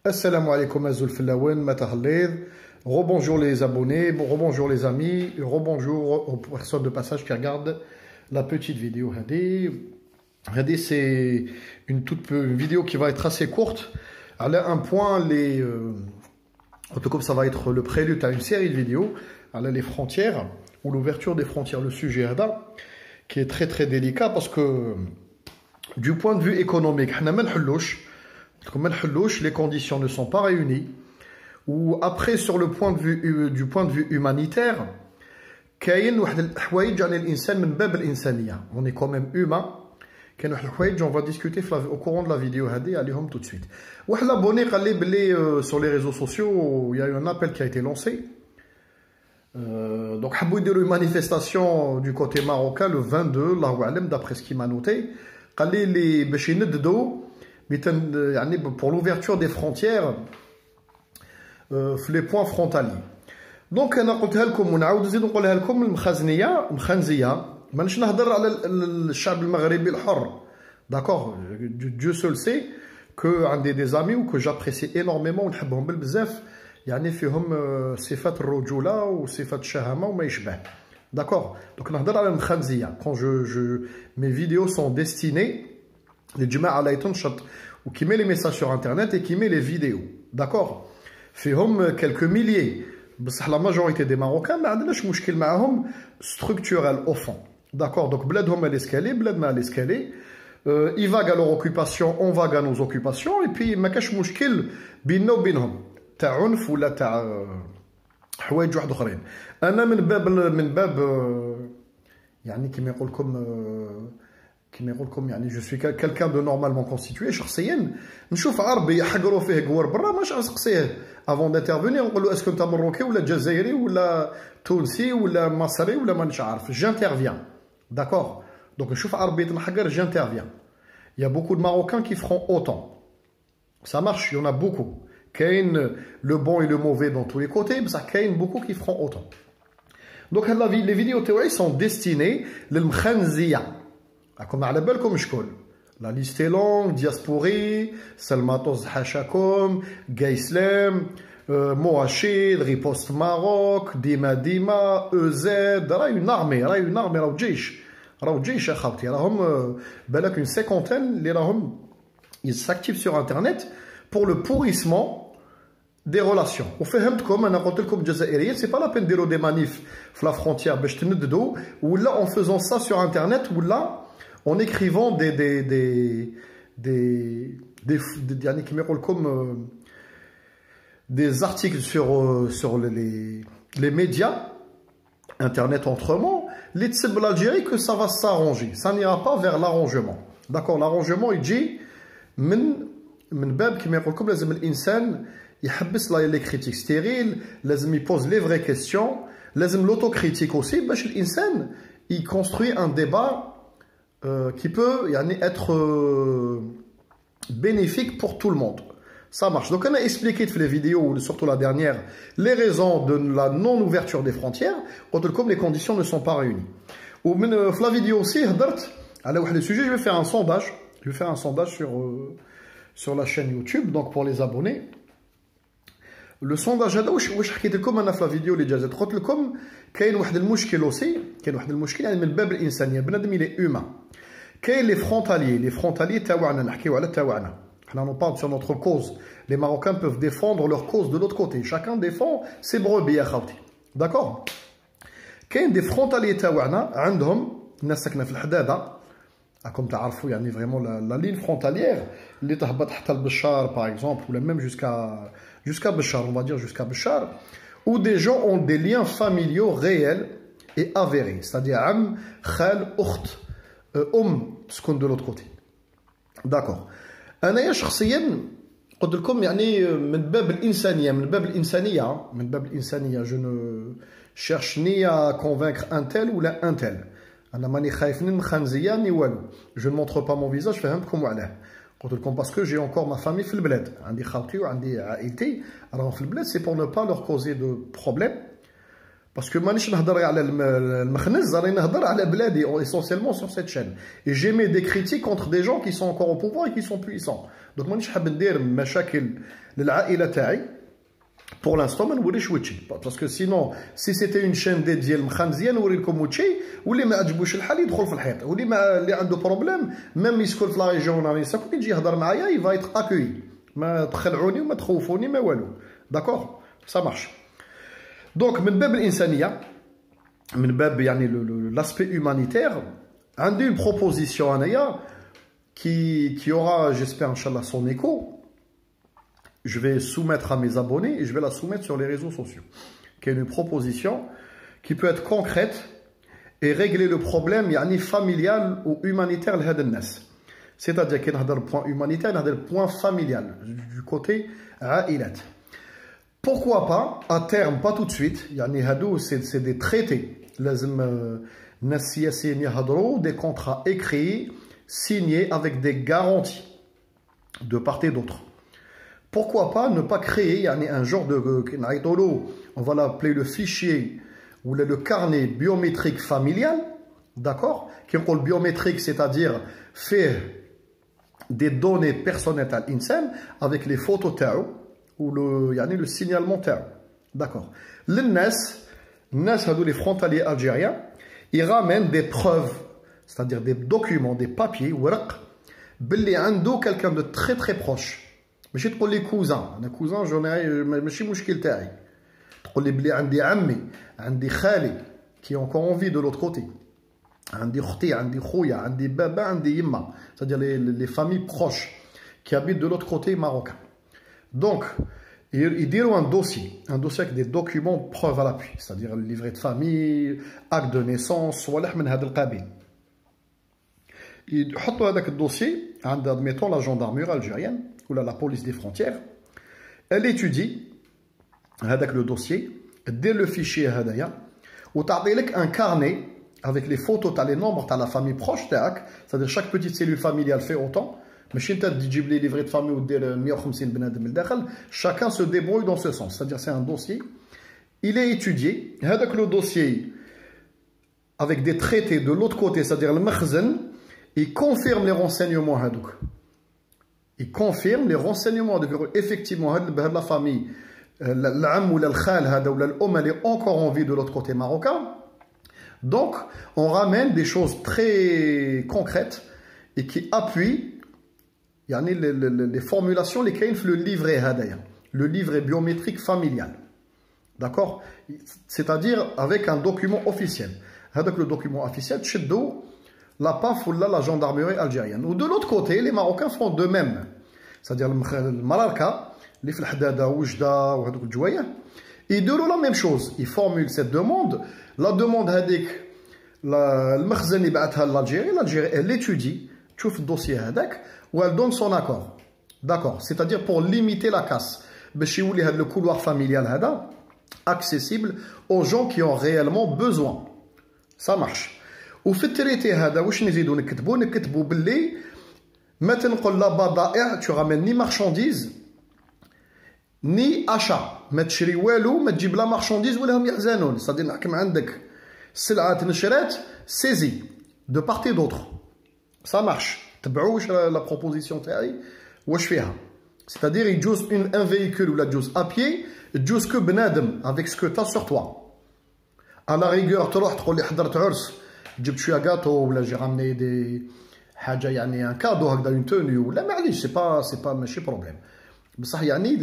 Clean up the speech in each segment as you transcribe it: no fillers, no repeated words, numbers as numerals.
Assalamu alaikum Azul Filawen, Matahlev. Rebonjour les abonnés, rebonjour les amis, rebonjour aux personnes de passage qui regardent la petite vidéo. Regardez, c'est une vidéo qui va être assez courte. Elle a un point, un peu comme ça va être le prélude à une série de vidéos. Elle a les frontières, ou l'ouverture des frontières, le sujet qui est très très délicat parce que du point de vue économique, les conditions ne sont pas réunies. Ou après, sur le point de vue, du point de vue humanitaire, on est quand même humain. On va discuter au courant de la vidéo tout de suite. Sur les réseaux sociaux, il y a eu un appel qui a été lancé. Donc, il y a eu une manifestation du côté marocain le 22, d'après ce qu'il m'a noté. Pour l'ouverture des frontières, les points frontaliers. Donc, أنا قلتها لكم ونعاود نزيد نقولها لكم مخنزية مانيش نهضر على الشعب المغربي الحر. D'accord, Dieu seul sait que عندي des amis ou que j'apprécie énormément ونحبهم بالبزاف يعني فيهم صفات الرجولة وصفات الشهامة وما يشبه. D'accord, donc نهضر على المخنزية. Quand mes vidéos sont destinées للجماعة اللي تنشط ou qui met les messages sur internet et qui met les vidéos. D'accord. فيهم quelques milliers. بصح la majorité des Marocains ما عندناش مشكل معاهم structurel au fond. D'accord. Donc بلادهم à l'escalier, بلادنا à l'escalier. Ils vaguent à leur occupation, on vague à nos occupations et puis ما كاش مشكل بيننا وبينهم تاع عنف ولا تاع حوايج واحد اخرين. انا من باب يعني كما يقول لكم يعني je suis quelqu'un de normalement constitué شخصيا نشوف عربي يحقروا فيه قوار برا ماش نسقسيه avant d'intervenir نقول له اسكو انت مروكي ولا جزائري ولا تونسي ولا مصري ولا مانيش عارف j'interviens. D'accord, donc نشوف عربي يتنحقر j'interviens. Il y a beaucoup de Marocains qui feront autant. Ça marche, il y en a beaucoup. كاين le bon et le mauvais dans tous les côtés, بصح كاين beaucoup qui feront autant. Donc les vidéos théories sont destinées للمخنزية. comme على بالكم شكون. La liste est longue, Diaspori, Salmatos Hachakom, Gaïslem, Moachid, Riposte Maroc, Dima, EZ, une armée, راهو جيش يا خاوتي راهم بالك une cinquantaine ils s'activent sur internet pour le pourrissement des relations. وفهمتكم انا قلت لكم الجزائريين c'est pas la peine de des manifs في la frontière باش تنددوا ولا en faisant ça sur internet ولا en écrivant des articles sur les médias, Internet autrement, les de l'Algérie que ça va s'arranger. Ça n'ira pas vers l'arrangement. D'accord, l'arrangement, il dit, من باب كما يقول لكم لازم الإنسان يحبس les critiques stériles, لازم يpose les vraies questions, لازم l'autocritique aussi, باش الإنسان il construit un débat qui peut être bénéfique pour tout le monde. Ça marche. Donc on a expliqué dans les vidéos, surtout la dernière, les raisons de la non-ouverture des frontières, comme les conditions ne sont pas réunies. Ou dans la vidéo aussi, alors le sujet, je vais faire un sondage. Je vais faire un sondage sur la chaîne YouTube, donc pour les abonnés. Le sondage هذا واش حكيت لكم انا في لا فيديو اللي جازت قلت لكم كاين واحد المشكل اوسي كاين واحد المشكل يعني من باب الانسانيه بنادم لي هومان كاين لي فرونتاليي تاعنا نحكيو على تاعنا حنا نو بارل sur notre cause. Les Marocains peuvent défendre leur cause de l'autre côté, chacun défend ses brebis يا خاوتي. D'accord, كاين دي فرونتاليي تاعنا عندهم الناس ساكنه في الحداده comme تعرفوا يعني vraiment la ligne frontalière اللي تهبط حتى لبشار par exemple ou même jusqu'à Béchar, on va dire jusqu'à Béchar, où des gens ont des liens familiaux réels et avérés, c'est-à-dire Am, Khal, Ukht, تسكن de l'autre côté. D'accord. أنا شخصيا قلت لكم يعني من باب الإنسانية je ne cherche ni à convaincre un tel ou un tel. أنا ماني خايف من مخنزية ni والو. Je ne montre pas mon visage, فهمتكم وعلاه. قلت لكم parce que j'ai encore ma famille في البلاد عندي خالتي وعندي عائلتي راهم في البلاد c'est pour ne pas leur causer de problème parce que مانيش نهضر على المخنز راني نهضر على بلادي essentiellement sur cette chaîne et j'émets des critiques contre des gens qui sont encore au pouvoir et qui sont puissants. دونك مانيش حاب ندير مشاكل للعائله تاعي pour l'instant ما نوريش وجهي باسكو سينون سي سيتي اون شين ديال مخنزيه نوري لكم وجهي واللي ما عجبوش الحال يدخل في الحيط واللي ما اللي عنده بروبليم ميم يسكن في لا ريجيون راني ساكن يجي يهضر معايا يفا يت اكوي ما تخلعوني وما تخوفوني ما والو داكور سا مارش دونك من باب الانسانيه من باب يعني لاسبي هومانيتير عندي اون بروبوزيسيون انايا qui aura j'espère inchallah son écho. Je vais soumettre à mes abonnés et je vais la soumettre sur les réseaux sociaux. Qui est une proposition qui peut être concrète et régler le problème yani familial ou humanitaire لهذا الناس. C'est-à-dire qu'il y a le point humanitaire, il y a le point familial du côté عائلات. Pourquoi pas à terme, pas tout de suite, يعني هادو c'est des traités. لازم الناس السياسيين يهضروا des contrats écrits signés avec des garanties de part et d'autre. Pourquoi pas ne pas créer un genre de... On va l'appeler le fichier ou le carnet biométrique familial, d'accord? Qui est le biométrique, c'est-à-dire faire des données personnelles à l'INSEM avec les photos TAO ou le signalement TAO. D'accord. Les les frontaliers algériens, ils ramènent des preuves, c'est-à-dire des documents, des papiers, belli عنده quelqu'un de très très proche. ماشي تقول لي كوزان انا كوزان ماشي مشكل تاعي تقول لي بلي عندي عمي عندي خالي كي اونكور اون في دو لوت كوتي عندي اختي عندي خويا عندي بابا عندي يما c'est-à-dire les familles proches qui habitent de l'autre côté marocain. Donc يديروا un dossier avec des documents preuves à l'appui, c'est-à-dire le livret de famille, acte de naissance صوالح من هذا القبيل. يحطوا هذاك الدوسي عند admettons la gendarmerie algérienne ou la police des frontières. Elle étudie avec le dossier, dès le fichier هذايا وتعطي لك un carnet avec les photos تاع les nombres تاع la famille proche تاعك, c'est-à-dire chaque petite cellule familiale fait autant. ماشي انت تجيب لي livret de famille ودير 150 بنادم لداخل. Chacun se débrouille dans ce sens, c'est-à-dire c'est un dossier. Il est étudié هذاك le dossier avec des traités de l'autre côté, c'est-à-dire le مخزن. Il confirme les renseignements هذوك. Il confirme les renseignements de effectivement la famille l'am ou l'khal hada ou l'om elle est encore en vie de l'autre côté marocain. Donc on ramène des choses très concrètes et qui appuient yani les formulations les kain le livret hadaya, le livret biométrique familial. D'accord? C'est-à-dire avec un document officiel. Avec le document officiel tchedou la PAF ou la gendarmerie algérienne. Ou de l'autre côté, les Marocains font de même. C'est-à-dire le Mararka, les Flhdada, Oujda, ou Hadouk Djouaya, ils disent la même chose. Ils formulent cette demande. La demande hadik, le Makhzani ba'atha l'Algérie, l'Algérie, elle l'étudie, tu fais le dossier hadak, ou elle donne son accord. D'accord. C'est-à-dire pour limiter la casse. Le couloir familial hada, accessible aux gens qui ont réellement besoin. Ça marche. وفي التريتي هذا واش نزيدو نكتبو باللي ما تنقل لا بضائع tu ramènes ni marchandise ni achat ما تشري والو ما تجيب لا marchandise ولا هم يحزنون صديق نحكم عندك السلعه تنشرات سيزي de part et d'autre ça marche تبعوا واش لا بروبوزيسيون تاعي واش فيها c'est-à-dire يجوز un véhicule ولا تجوز à pied تجوز كو بنادم avec ce que tu as sur toi à la rigueur تروح تقول لي حضرت عرس جبت شويه gâteau ولا جي رامني دي حاجه يعني ان كادو هكذا اون توني ولا معليش سي با ماشي بروبليم بصح يعني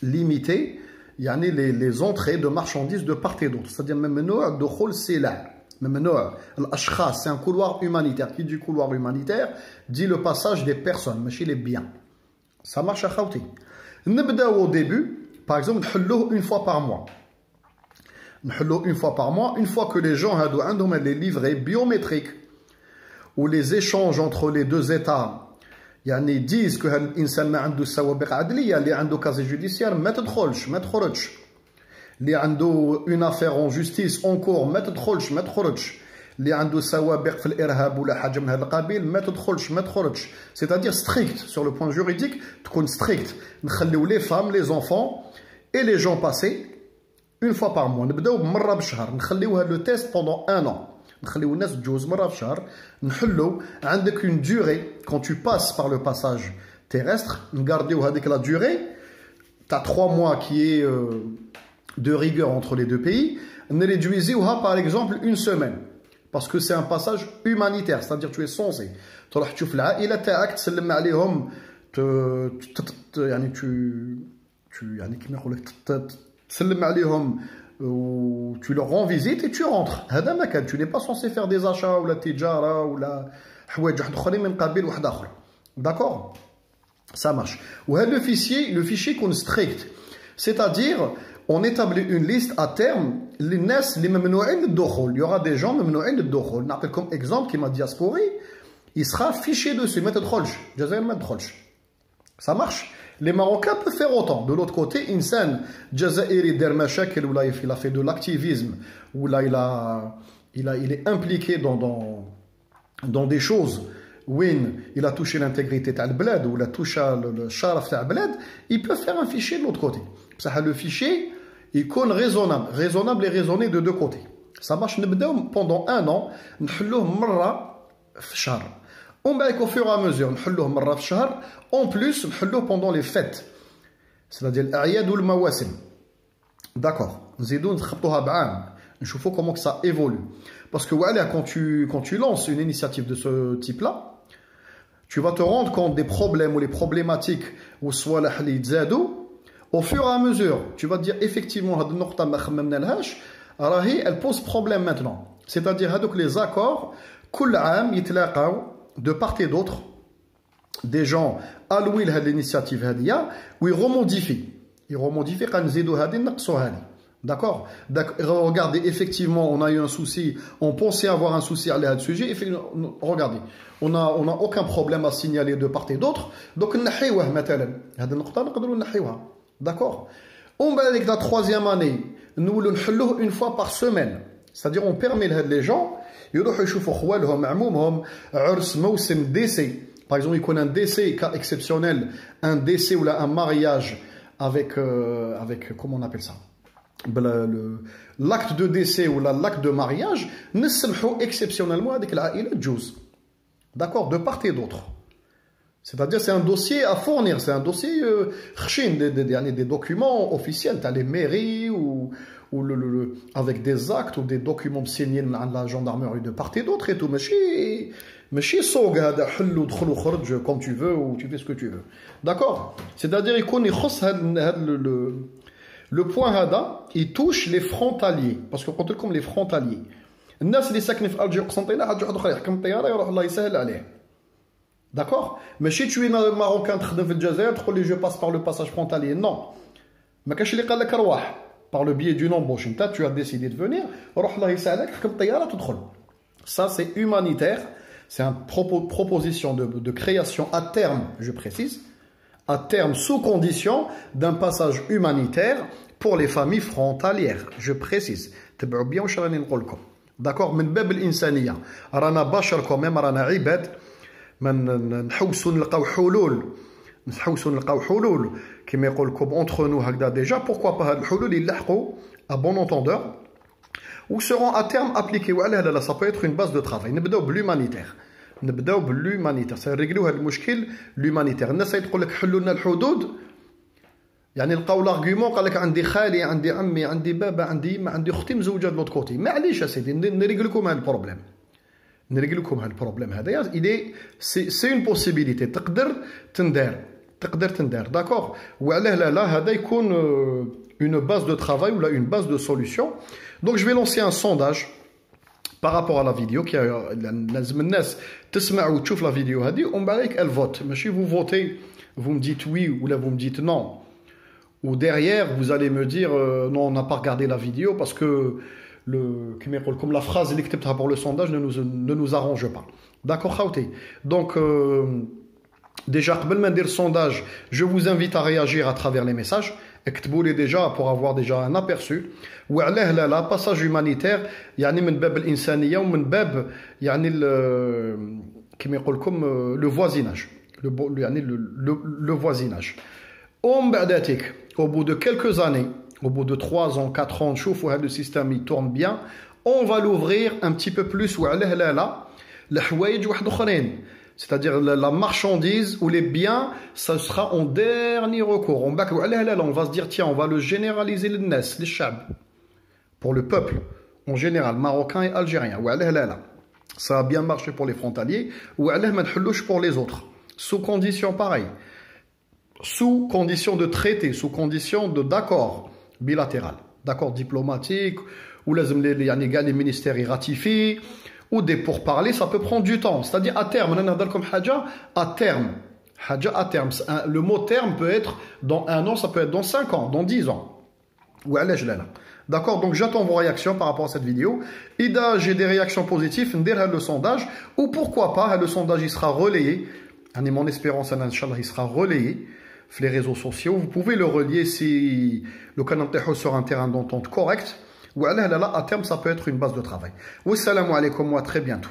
ليميتي يعني les entrées de marchandises de part et d'autre, c'est-à-dire ممنوع دخول السلع ممنوع الاشخاص. C'est un couloir humanitaire. Qui dit couloir humanitaire dit le passage des personnes ماشي les biens. Ça marche اخوتي. نبداو au début par exemple نحلوه une fois par mois. Une fois par mois, une fois que les gens ont les livrets biométriques ou les échanges entre les deux États يعني disent que الإنسان ما عنده سوابق عدلية اللي عنده casier judiciaire ما تدخلش ما تخرجش اللي عنده une affaire en justice en cours ما تدخلش ما تخرجش اللي عنده سوابق في الإرهاب ولا حاجة من هذا القبيل ما تدخلش ما تخرجش. C'est-à-dire strict sur le point juridique تكون strict. نخليو les femmes les enfants et les gens passés une fois par mois. نبداو بمره بالشهر نخليوها le test pendant un an نخليو الناس تجوز مرة في الشهر نحلو عندك une durée quand tu passes par le passage terrestre نقارديو هذيك la durée t'as 3 mois qui est de rigueur entre les deux pays ne réduisez-vous par exemple une semaine parce que c'est un passage humanitaire c'est-à-dire tu es censé تروح تشوف العائلة تاعك تسلم عليهم يعني يعني كيما يقول لك تسلم عليهم ou tu leur rends visite et tu rentres هذا ما كان tu n'es pas censé faire des achats ولا تجارة ولا حوايج واحد اخرين من قبيل واحد اخر d'accord ça marche وهذا le fichier يكون strict c'est-à-dire on établit une liste à terme للناس اللي ممنوعين الدخول il y aura des gens ممنوعين الدخول نعطيكم exemple كيما diaspori il sera fiché dessus ما تدخلش الجزائر ما تدخلش ça marche les Marocains peuvent faire autant de l'autre côté إنسان جزائري دار مشاكل ولا il a fait de l'activisme ou là il est impliqué dans des choses وين il a touché l'intégrité تاع البلاد ولا touché الشرف تاع البلاد il peut faire un fichier de l'autre côté بصح le fichier يكون raisonnable et raisonné de deux côtés ça marche نبداو pendant 1 an نحلوه مرة في الشهر On va au fur et à mesure, en plus, pendant les fêtes, c'est-à-dire l'Aïad ou le Mawasim. D'accord. Je vois comment que ça évolue. Parce que voilà, quand tu lances une initiative de ce type-là, tu vas te rendre compte des problèmes ou les problématiques ou soit au fur et à mesure, tu vas te dire effectivement, elle pose problème maintenant. C'est-à-dire que les accords, de part et d'autre, des gens alloués à l'initiative où ils remodifient. Ils remodifient quand d'accord. Regardez, effectivement, on a eu un souci, on pensait avoir un souci à ce sujet. Regardez, on n'a aucun problème à signaler de part et d'autre. Donc, d'accord. On va avec la 3e année, nous le une fois par semaine. C'est-à-dire, on permet les gens. يروحوا يشوفوا خوالهم عمومهم عرس موسم décès par exemple il connaît un décès cas exceptionnel un décès ou là un mariage avec comment on appelle ça l'acte de décès ou l'acte de mariage نسمحوا exceptionnellement avec العائلة تجوز d'accord de part et d'autre c'est-à-dire c'est un dossier à fournir c'est un dossier des documents officiels t'as les mairies ou avec des actes ou des documents signés par la gendarmerie de part et d'autre et tout ماشي صوق هذا حل ودخل وخرج comme tu veux ou tu fais ce que tu veux d'accord c'est-à-dire يكون يخص le point هذا il touche les frontaliers parce que قلت لكم les frontaliers الناس اللي ساكنين في الجزائر قسنطينة حد واحد اخر يحكم الطياره يروح الله يسهل عليه d'accord ماشي tu es marocain تخدم في الجزائر تقول لي je passe par le passage frontalier non ما كاش اللي قال لك روح par le biais d'une embauche. Tu as décidé de venir, ça c'est humanitaire, c'est une proposition de création à terme, je précise, à terme sous condition d'un passage humanitaire pour les familles frontalières, je précise. D'accord, من باب الإنسانية رانا بشر quand même رانا عباد من نحوسوا نلقاو حلول نحوسوا نلقاو حلول كما يقول لكم entre nous هكذا déjà pourquoi pas هاد الحلول يلحقوا à bon entendeur ou seront à terme appliqués وعلى هذا ça peut être une base de travail نبداو بالhumanitaire ça نريقلوا هذا المشكل l'humanitaire الناس تقول لك حلوا لنا الحدود يعني لقاو لارغيومون قال لك عندي خالي عندي عمي عندي بابا عندي يما عندي اختي مزوجه د لوط كوتي معليش اسيدي نريقل لكم هذا البروبليم نريقل لكم هذا البروبليم هذايا سي اون بوسيبيليتي تقدر تندار d'accord وعلاه لا هذا يكون une base de travail ou là une base de solution donc je vais lancer un sondage par rapport à la vidéo qui لازم الناس تسمع وتشوف la vidéo هذه ومن بعد elle vote ماشي vous votez vous me dites oui ou là vous me dites non ou derrière vous allez me dire non on n'a pas regardé la vidéo parce que comme la phrase اللي كتبتها pour le sondage ne nous arrange pas d'accord خاوتي donc déjà قبل ما ندير sondage je vous invite à réagir à travers les messages اكتبوا لي déjà pour avoir déjà un aperçu وعلاه لا passage humanitaire يعني من باب الإنسانية ومن باب يعني كما يقول لكم le voisinage يعني le voisinage ومن بعداتك au bout de quelques années au bout de 3 ans 4 ans نشوفوا هذا السيستم il tourne bien on va l'ouvrir un petit peu plus. C'est-à-dire la marchandise ou les biens, ça sera en dernier recours. On va se dire, tiens, on va le généraliser les chab, pour le peuple en général, marocain et algérien. Ça a bien marché pour les frontaliers, ou pour les autres. Sous conditions pareilles. Sous conditions de traité, sous conditions d'accord bilatéral, d'accord diplomatique, où les ministères y ratifient, ou des pourparlers, ça peut prendre du temps. C'est-à-dire à terme, à terme. Le mot terme peut être dans 1 an, ça peut être dans 5 ans, dans 10 ans. D'accord, donc j'attends vos réactions par rapport à cette vidéo. Ida, j'ai des réactions positives, le sondage, ou pourquoi pas, le sondage il sera relayé. Mon espérance, Inch'Allah, il sera relayé sur les réseaux sociaux. Vous pouvez le relier si le canal sur un terrain d'entente correct. Ou à terme, ça peut être une base de travail. Wassalamu alaikum, à très bientôt.